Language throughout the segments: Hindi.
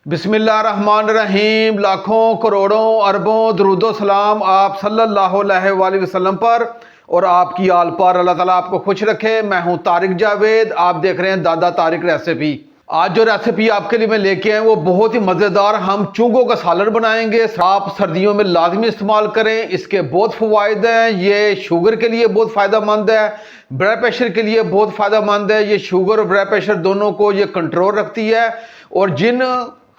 बिस्मिल्लाहिर्रहमानिर्रहीम। लाखों करोड़ों अरबों दरूदो सलाम आप सल्लल्लाहु अलैहि वसल्लम पर और आपकी आल पर। अल्लाह ताला आपको खुश रखे। मैं हूं तारिक जावेद, आप देख रहे हैं दादा तारिक रेसिपी। आज जो रेसिपी आपके लिए मैं लेके आए वो बहुत ही मज़ेदार। हम चुंगों का सालन बनाएंगे। आप सर्दियों में लाजमी इस्तेमाल करें, इसके बहुत फ़वाइद हैं। ये शुगर के लिए बहुत फ़ायदेमंद है, ब्लड प्रेशर के लिए बहुत फ़ायदेमंद है। ये शुगर और ब्लड प्रेशर दोनों को ये कंट्रोल रखती है। और जिन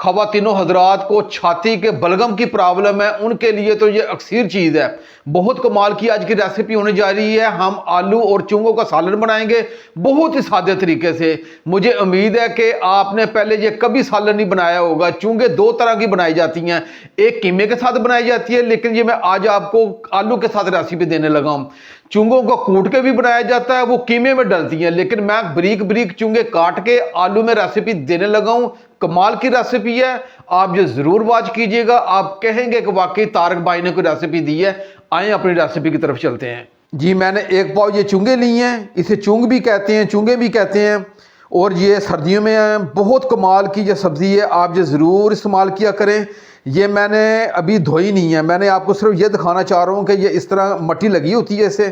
ख़वातीनों हजरात को छाती के बलगम की प्रॉब्लम है उनके लिए तो ये अक्सीर चीज़ है। बहुत कमाल की आज की रेसिपी होने जा रही है। हम आलू और चुंगों का सालन बनाएंगे बहुत ही सादे तरीके से। मुझे उम्मीद है कि आपने पहले ये कभी सालन नहीं बनाया होगा। चुंगे दो तरह की बनाई जाती हैं, एक कीमे के साथ बनाई जाती है, लेकिन ये मैं आज आपको आलू के साथ रेसिपी देने लगा हूँ। चुंगों को कूट के भी बनाया जाता है, वो कीमे में डलती हैं, लेकिन मैं बारीक बारीक चुंगे काट के आलू में रेसिपी देने लगा हूँ। कमाल की रेसिपी है, आप ये जरूर वॉच कीजिएगा। आप कहेंगे कि वाकई तारक भाई ने कोई रेसिपी दी है। आए अपनी रेसिपी की तरफ चलते हैं। जी, मैंने एक पाव ये चुंगे लिए हैं। इसे चुंग भी कहते हैं, चुंगे भी कहते हैं। और ये सर्दियों में बहुत कमाल की ये सब्ज़ी है, आप ये ज़रूर इस्तेमाल किया करें। ये मैंने अभी धोई नहीं है, मैंने आपको सिर्फ ये दिखाना चाह रहा हूँ कि ये इस तरह मट्टी लगी होती है इसे।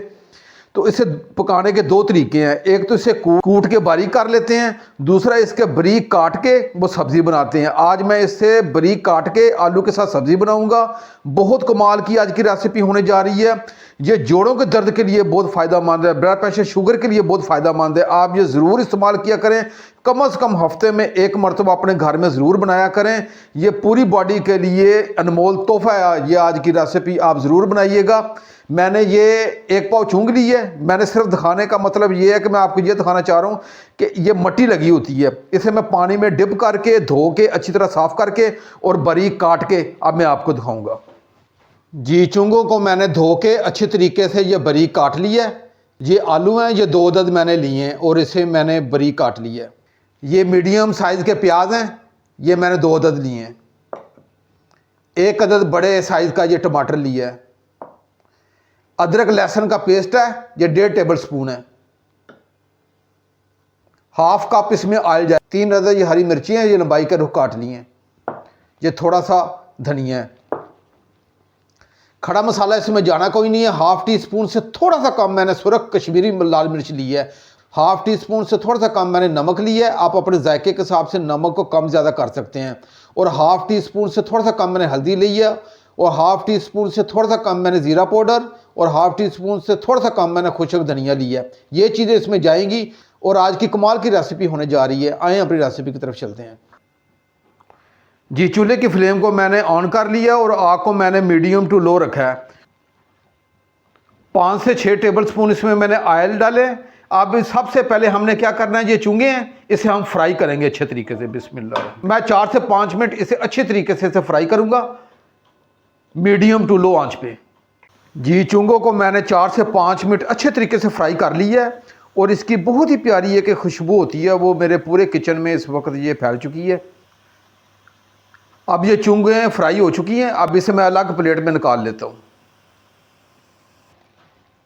तो इसे पकाने के दो तरीके हैं, एक तो इसे कूट के बारीक कर लेते हैं, दूसरा इसके बारीक काट के वो सब्ज़ी बनाते हैं। आज मैं इससे बारीक काट के आलू के साथ सब्ज़ी बनाऊंगा। बहुत कमाल की आज की रेसिपी होने जा रही है। ये जोड़ों के दर्द के लिए बहुत फ़ायदेमंद है, ब्लड प्रेशर शुगर के लिए बहुत फ़ायदेमंद है। आप ये ज़रूर इस्तेमाल किया करें। कम से कम हफ्ते में एक मरतबा अपने घर में ज़रूर बनाया करें। ये पूरी बॉडी के लिए अनमोल तोहफा है। ये आज की रेसिपी आप ज़रूर बनाइएगा। मैंने ये एक पाव चुंग ली है। मैंने सिर्फ दिखाने का मतलब ये है कि मैं आपको ये दिखाना चाह रहा हूँ कि ये मट्टी लगी होती है। इसे मैं पानी में डिप करके धो के अच्छी तरह साफ़ करके और बारीक काट के अब मैं आपको दिखाऊंगा। जी, चुंगों को मैंने धो के अच्छे तरीके से ये बारीक काट लिया है। ये आलू हैं, ये 2 अदद मैंने लिए हैं और इसे मैंने बारीक काट लिया है। ये मीडियम साइज़ के प्याज हैं, ये मैंने 2 अदद लिए हैं। 1 अदद बड़े साइज़ का ये टमाटर लिया है। अदरक लहसुन का पेस्ट है, ये 1.5 टेबल स्पून है। हाफ कप इसमें ऑयल जाए। 3 अदद ये हरी मिर्ची हैं, ये लंबाई के रुख काट ली हैं। ये थोड़ा सा धनिया है। खड़ा मसाला इसमें जाना कोई नहीं है। हाफ टी स्पून से थोड़ा सा कम मैंने सुरख कश्मीरी लाल मिर्च ली है। हाफ टी स्पून से थोड़ा सा कम मैंने नमक लिया है। आप अपने जायके के हिसाब से नमक को कम ज़्यादा कर सकते हैं। और हाफ टी स्पून से थोड़ा सा कम मैंने हल्दी ली है। और हाफ टी स्पून से थोड़ा सा कम मैंने ज़ीरा पाउडर और हाफ टी स्पून से थोड़ा सा कम मैंने खुशक धनिया लिया है। ये चीज़ें इसमें जाएंगी और आज की कमाल की रेसिपी होने जा रही है। आएँ अपनी रेसिपी की तरफ चलते हैं। जी, चूल्हे की फ्लेम को मैंने ऑन कर लिया और आग को मैंने मीडियम टू लो रखा है। 5 से 6 टेबल स्पून इसमें मैंने ऑयल डाले। अब सबसे पहले हमने क्या करना है, ये चुंगे हैं, इसे हम फ्राई करेंगे अच्छे तरीके से। बिस्मिल्लाह। मैं 4 से 5 मिनट इसे अच्छे तरीके से इसे फ्राई करूँगा मीडियम टू लो आंच पे। जी, चुंगों को मैंने 4 से 5 मिनट अच्छे तरीके से फ्राई कर लिया है और इसकी बहुत ही प्यारी एक खुशबू होती है, वो मेरे पूरे किचन में इस वक्त ये फैल चुकी है। अब ये चुंगे फ्राई हो चुकी हैं। अब इसे मैं अलग प्लेट में निकाल लेता हूँ।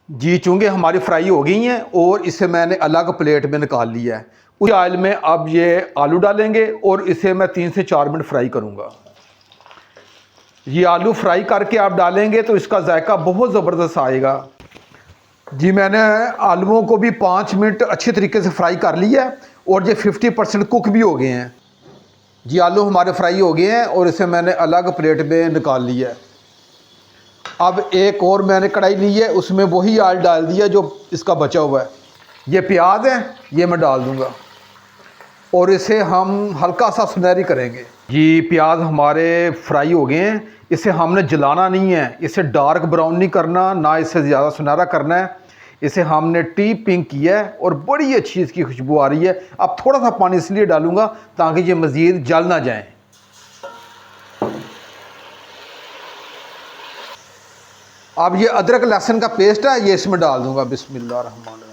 जी, चुंगे हमारी फ्राई हो गई हैं और इसे मैंने अलग प्लेट में निकाल लिया है। उस ऑयल में अब ये आलू डालेंगे और इसे मैं 3 से 4 मिनट फ्राई करूँगा। ये आलू फ्राई करके आप डालेंगे तो इसका जायका बहुत ज़बरदस्त आएगा। जी, मैंने आलूओं को भी 5 मिनट अच्छे तरीके से फ्राई कर लिया है और ये 50% कुक भी हो गए हैं। जी, आलू हमारे फ्राई हो गए हैं और इसे मैंने अलग प्लेट में निकाल लिया है। अब एक और मैंने कढ़ाई ली है, उसमें वही ऑयल डाल दिया जो इसका बचा हुआ है। ये प्याज है, ये मैं डाल दूँगा और इसे हम हल्का सा सुनहरी करेंगे। जी, प्याज हमारे फ्राई हो गए हैं। इसे हमने जलाना नहीं है, इसे डार्क ब्राउन नहीं करना, ना इसे ज़्यादा सुनहरा करना है। इसे हमने टी पिंक किया है और बड़ी अच्छी इसकी खुशबू आ रही है। अब थोड़ा सा पानी इसलिए डालूंगा ताकि ये मज़ीद जल ना जाए। अब ये अदरक लहसुन का पेस्ट है, ये इसमें डाल दूंगा। बिस्मिल्लाहिर्रहमानिर्रहीम।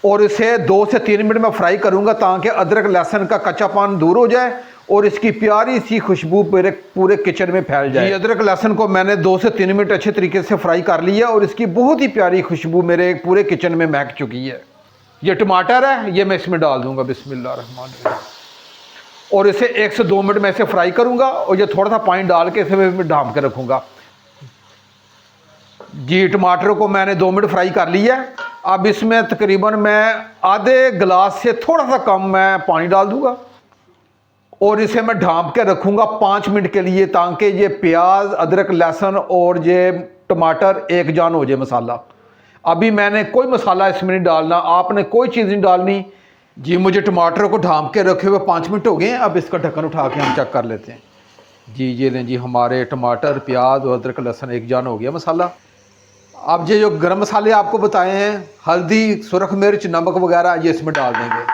और इसे 2 से 3 मिनट में फ्राई करूंगा ताकि अदरक लहसुन का कच्चापन दूर हो जाए और इसकी प्यारी सी खुशबू मेरे पूरे किचन में फैल जाए। अदरक लहसुन को मैंने 2 से 3 मिनट अच्छे तरीके से फ्राई कर लिया और इसकी बहुत ही प्यारी खुशबू मेरे पूरे किचन में महक चुकी है। ये टमाटर है, ये मैं इसमें डाल दूंगा। बिस्मिल्लाहिर्रहमानिर्रहीम। और इसे 1 से 2 मिनट में इसे फ्राई करूँगा और ये थोड़ा सा पानी डाल के इसे मैं ढाँप के रखूँगा। जी टमाटर को मैंने 2 मिनट फ्राई कर लिया है। अब इसमें तकरीबन मैं आधे गिलास से थोड़ा सा कम मैं पानी डाल दूँगा और इसे मैं ढाँप के रखूँगा 5 मिनट के लिए, ताकि ये प्याज, अदरक, लहसुन और ये टमाटर एक जान हो जाए मसाला। अभी मैंने कोई मसाला इसमें नहीं डालना, आपने कोई चीज़ नहीं डालनी। जी मुझे टमाटर को ढाँप के रखे हुए 5 मिनट हो गए हैं। अब इसका ढक्कन उठा के हम चेक कर लेते हैं। जी ये लें जी, हमारे टमाटर, प्याज और अदरक लहसुन एक जान हो गया मसाला। अब ये जो गरम मसाले आपको बताए हैं, हल्दी, सुरख मिर्च, नमक वगैरह, ये इसमें डाल देंगे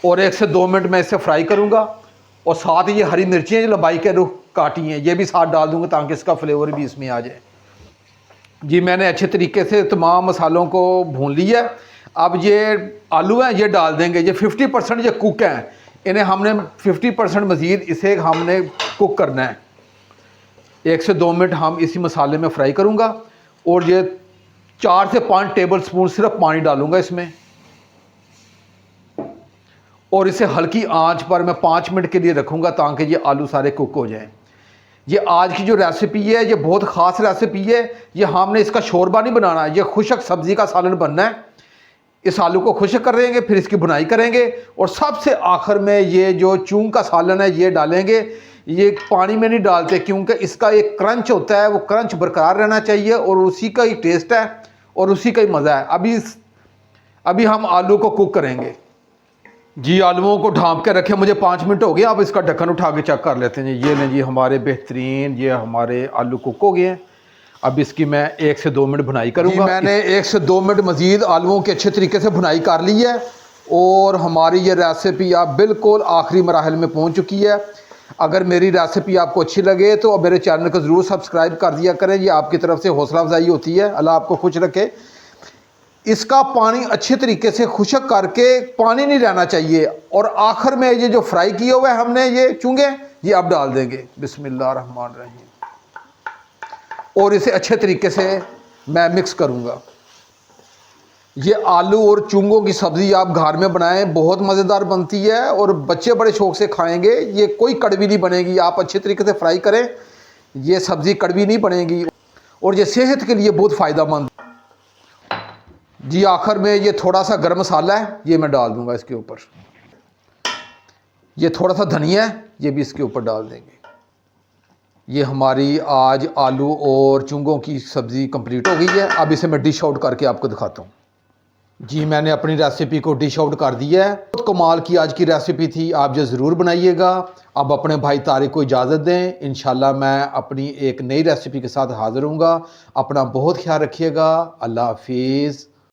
और 1 से 2 मिनट में इसे फ्राई करूँगा। और साथ ये हरी मिर्चियाँ जो लंबाई के रुख काटी हैं ये भी साथ डाल दूँगा, ताकि इसका फ्लेवर भी इसमें आ जाए। जी मैंने अच्छे तरीके से तमाम मसालों को भून लिया। अब ये आलू हैं ये डाल देंगे। ये 50% ये कुक हैं, इन्हें हमने 50% मज़ीद इसे हमने कुक करना है। 1 से 2 मिनट हम इसी मसाले में फ्राई करूँगा और ये 4 से 5 टेबल स्पून सिर्फ पानी डालूँगा इसमें और इसे हल्की आंच पर मैं 5 मिनट के लिए रखूँगा, ताकि ये आलू सारे कुक हो जाएं। ये आज की जो रेसिपी है ये बहुत ख़ास रेसिपी है। ये हमने इसका शोरबा नहीं बनाना, ये खुशक सब्ज़ी का सालन बनना है। इस आलू को खुशक कर देंगे, फिर इसकी बुनाई करेंगे और सबसे आखिर में ये जो चूंग का सालन है ये डालेंगे। ये पानी में नहीं डालते क्योंकि इसका एक क्रंच होता है, वो क्रंच बरकरार रहना चाहिए और उसी का ही टेस्ट है और उसी का ही मज़ा है। अभी हम आलू को कुक करेंगे। जी आलूओं को ढाँप के रखे मुझे 5 मिनट हो गए। अब इसका ढक्कन उठा के चेक कर लेते हैं। ये लें जी, हमारे बेहतरीन ये हमारे आलू कुक हो गए हैं। अब इसकी मैं 1 से 2 मिनट भुनाई करूँगा। मैंने 1 से 2 मिनट मज़ीद आलूओं के अच्छे तरीके से भुनाई कर ली है और हमारी ये रेसिपी आप बिल्कुल आखिरी मराहल में पहुँच चुकी है। अगर मेरी रेसिपी आपको अच्छी लगे तो मेरे चैनल को ज़रूर सब्सक्राइब कर दिया करें, ये आपकी तरफ से हौसला अफजाई होती है। अल्लाह आपको खुश रखे। इसका पानी अच्छे तरीके से खुशक करके, पानी नहीं रहना चाहिए। और आखिर में ये जो फ्राई किए हुए हमने ये चूंगे ये अब डाल देंगे। बिस्मिल्लाहिर्रहमानिर्रहीम। और इसे अच्छे तरीके से मैं मिक्स करूँगा। ये आलू और चूंगों की सब्ज़ी आप घर में बनाएं, बहुत मज़ेदार बनती है और बच्चे बड़े शौक़ से खाएंगे। ये कोई कड़वी नहीं बनेगी, आप अच्छे तरीके से फ्राई करें, ये सब्ज़ी कड़वी नहीं बनेगी और ये सेहत के लिए बहुत फ़ायदेमंद। जी आखिर में ये थोड़ा सा गरम मसाला है ये मैं डाल दूंगा इसके ऊपर। ये थोड़ा सा धनिया है ये भी इसके ऊपर डाल देंगे। ये हमारी आज आलू और चूंगों की सब्ज़ी कंप्लीट हो गई है। अब इसे मैं डिश आउट करके आपको दिखाता हूँ। जी मैंने अपनी रेसिपी को डिश आउट कर दिया है। बहुत कमाल की आज की रेसिपी थी, आप जो ज़रूर बनाइएगा। अब अपने भाई तारिक को इजाज़त दें। इंशाल्लाह मैं अपनी एक नई रेसिपी के साथ हाज़िर हूँगा। अपना बहुत ख्याल रखिएगा। अल्लाह हाफिज़।